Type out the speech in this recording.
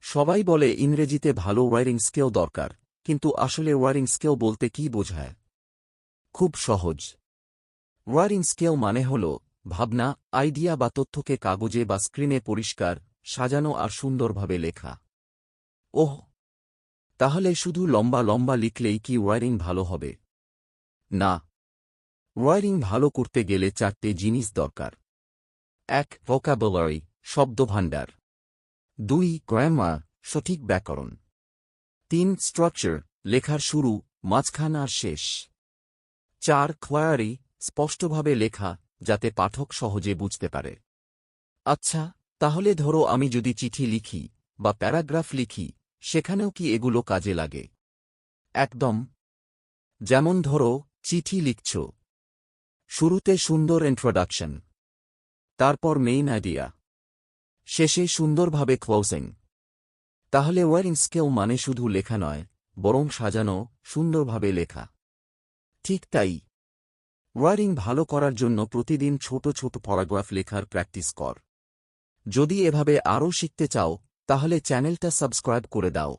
সবাই বলে ইংরেজিতে ভালো ওয়ারিং স্কিল দরকার, কিন্তু আসলে ওয়ারিং স্কিল বলতে কি বোঝায়? খুব সহজ। ওয়ারিং স্কিল মানে হল ভাবনা, আইডিয়া বা তথ্যকে কাগজে বা স্ক্রিনে পরিষ্কার, সাজানো আর সুন্দরভাবে লেখা। ওহ, তাহলে শুধু লম্বা লম্বা লিখলেই কি ওয়ারিং ভালো হবে? না। ওয়ারিং ভালো করতে গেলে 4টে জিনিস দরকার। 1. ভোকাবুলারি, শব্দভাণ্ডার। 2. গ্রামার, সঠিক ব্যাকরণ। 3. স্ট্রাকচার, লেখার শুরু, মাঝখান আর শেষ। 4. ক্লারিটি, স্পষ্টভাবে লেখা, যাতে পাঠক সহজে বুঝতে পারে। আচ্ছা, তাহলে ধরো আমি যদি চিঠি লিখি বা প্যারাগ্রাফ লিখি, সেখানেও কি এগুলো কাজে লাগে? একদম। যেমন ধরো, চিঠি লিখছ, শুরুতে সুন্দর ইন্ট্রোডাকশন, তারপর মেইন আইডিয়া, শেষে সুন্দরভাবে ক্লোজিং। তাহলে ওয়ারিং স্কিল মানে শুধু লেখা নয়, বরং সাজানো, সুন্দরভাবে লেখা। ঠিক তাই। ওয়ারিং ভালো করার জন্য প্রতিদিন ছোট ছোট প্যারাগ্রাফ লেখার প্র্যাকটিস কর। যদি এভাবে আরও শিখতে চাও, তাহলে চ্যানেলটা সাবস্ক্রাইব করে দাও।